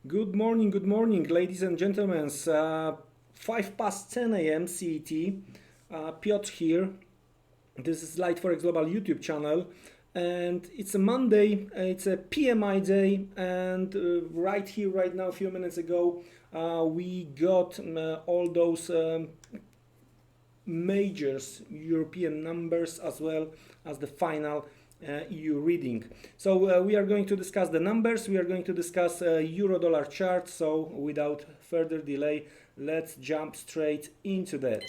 Good morning, ladies and gentlemen. 5 past 10 a.m. CET. Piotr here. This is Liteforex Global YouTube channel, and it's a Monday. It's a PMI day, and right here, right now, a few minutes ago, we got all those majors European numbers as well as the final EU reading. So we are going to discuss the numbers, we are going to discuss euro-dollar chart, so without further delay, let's jump straight into that.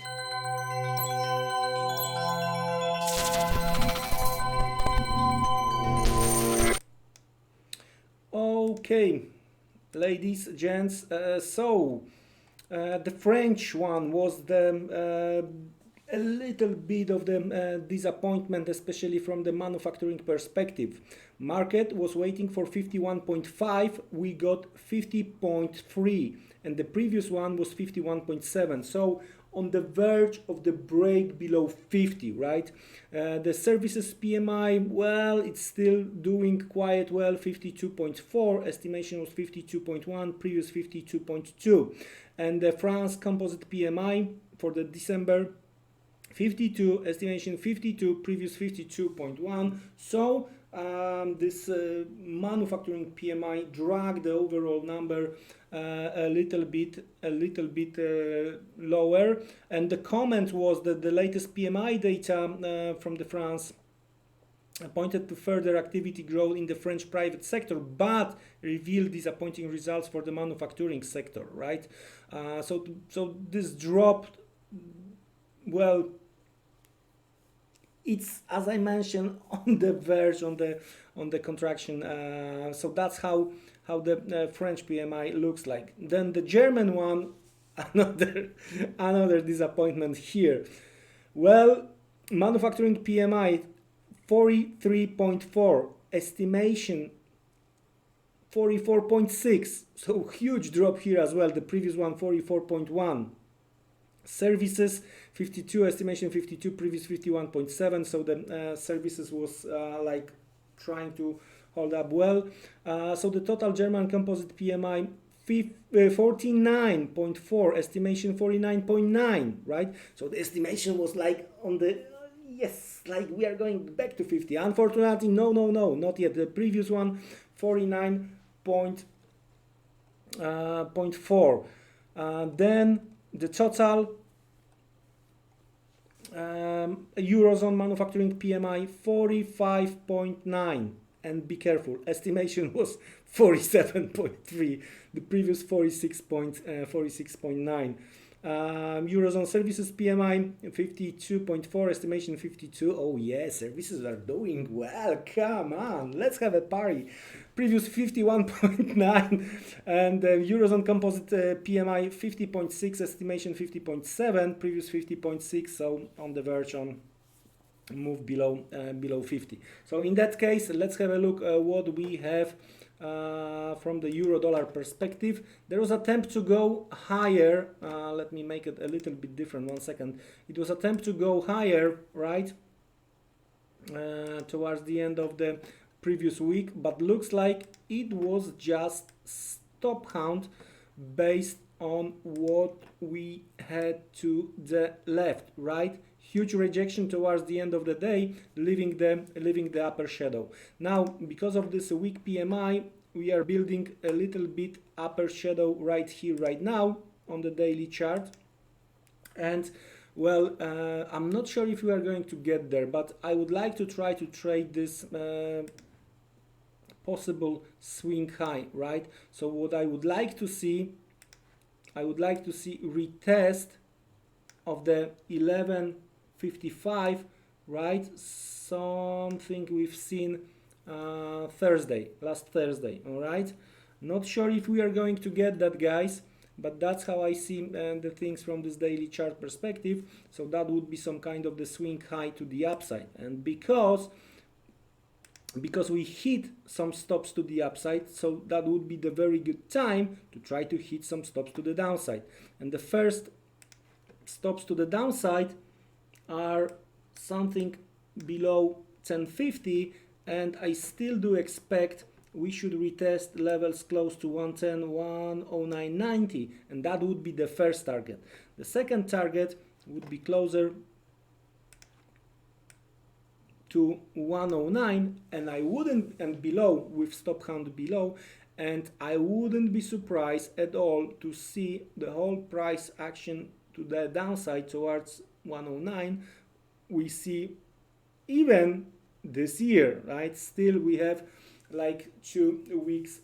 Okay, ladies, gents, the French one was the a little bit of the disappointment, especially from the manufacturing perspective. Market was waiting for 51.5, we got 50.3, and the previous one was 51.7. So on the verge of the break below 50, right? The services PMI, well, it's still doing quite well, 52.4, estimation was 52.1, previous 52.2. And the France composite PMI for the December 52, estimation 52, previous 52.1. So this manufacturing PMI dragged the overall number a little bit lower. And the comment was that the latest PMI data from the France pointed to further activity growth in the French private sector, but revealed disappointing results for the manufacturing sector, right? So this dropped, well, it's, as I mentioned, on the verge, on the contraction. So that's how the French PMI looks like. Then the German one, another disappointment here. Well, manufacturing PMI 43.4, estimation 44.6. So huge drop here as well. The previous one 44.1. Services 52, estimation 52, previous 51.7. So the services was like trying to hold up well. So the total German composite PMI 49.4, estimation 49.9, right? So the estimation was like on the, yes, like we are going back to 50. Unfortunately, no, not yet. The previous one 49.4. Then the total Eurozone manufacturing PMI 45.9, and be careful, estimation was 47.3, the previous 46.9. Eurozone services PMI 52.4, estimation 52. Oh yeah, services are doing well, come on, let's have a party. Previous 51.9, and Eurozone composite PMI 50.6, estimation 50.7, previous 50.6, so on the verge on move below 50. So in that case, let's have a look what we have from the euro-dollar perspective. There was attempt to go higher. Let me make it a little bit different, 1 second. It was attempt to go higher, right, towards the end of the previous week, but looks like it was just stop count based on what we had to the left, right? Huge rejection towards the end of the day, leaving the upper shadow. Now, because of this weak PMI, we are building a little bit upper shadow right here, right now on the daily chart. And well, I'm not sure if we are going to get there, but I would like to try to trade this possible swing high, right? So what I would like to see, retest of the 1155, right? Something we've seen last Thursday, all right? Not sure if we are going to get that, guys, but that's how I see the things from this daily chart perspective. So that would be some kind of the swing high to the upside, and because we hit some stops to the upside, so that would be the very good time to try to hit some stops to the downside. And the first stops to the downside are something below 1050, and I still do expect we should retest levels close to 110, 109.90, and that would be the first target. The second target would be closer to 109, and I wouldn't, and below, with stop count below, and I wouldn't be surprised at all to see the whole price action to the downside towards 109. We see even this year, right? Still we have like 2 weeks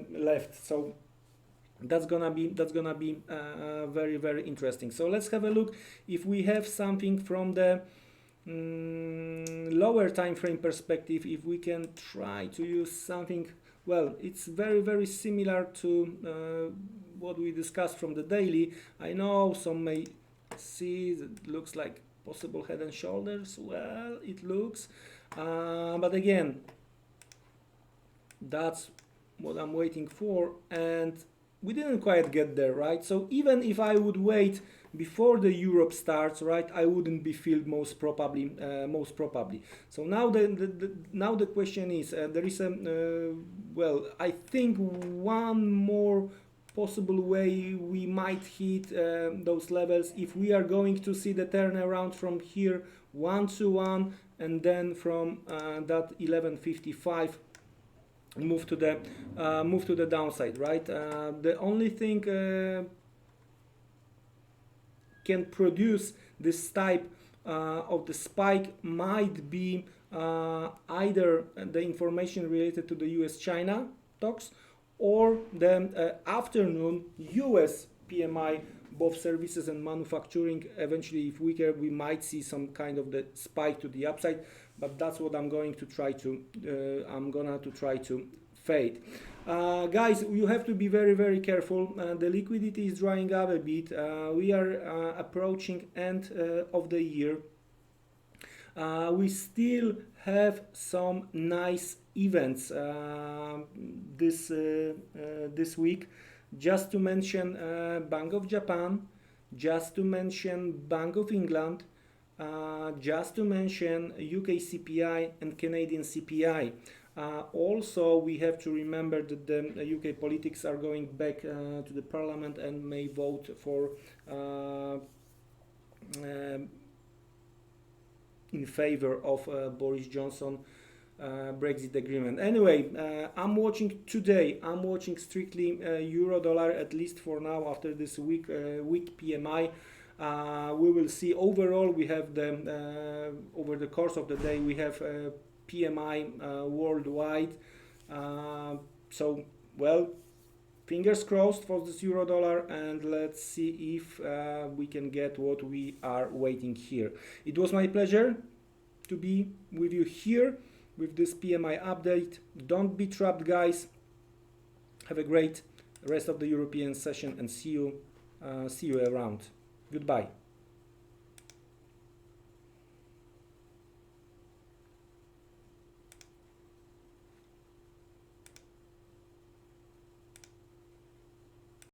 left, so that's gonna be very, very interesting. So let's have a look if we have something from the lower time frame perspective, if we can try to use something. Well, it's very, very similar to what we discussed from the daily. I know some may see it looks like possible head and shoulders. Well, it looks, but again, that's what I'm waiting for, and we didn't quite get there, right? So even if I would wait before the Europe starts, right, I wouldn't be filled most probably. So now the question is, there is a well, I think one more possible way we might hit those levels if we are going to see the turnaround from here 1 to 1, and then from that 11.55 move to the downside, right? The only thing can produce this type of the spike might be either the information related to the US-China talks, or the afternoon US PMI, both services and manufacturing. Eventually, if weaker, we might see some kind of the spike to the upside, but that's what I'm going to try to fade. Guys, you have to be very, very careful. The liquidity is drying up a bit. We are approaching end of the year. We still have some nice events this week. Just to mention Bank of Japan, just to mention Bank of England, just to mention UK CPI and Canadian CPI. Also, we have to remember that the UK politics are going back to the parliament and may vote for in favor of Boris Johnson Brexit agreement. Anyway, I'm watching today. I'm watching strictly euro dollar, at least for now. After this week PMI, we will see. Overall, we have the over the course of the day we have PMI worldwide. So, well, fingers crossed for this euro dollar, and let's see if we can get what we are waiting here. It was my pleasure to be with you here with this PMI update. Don't be trapped, guys. Have a great rest of the European session, and see you around. Goodbye.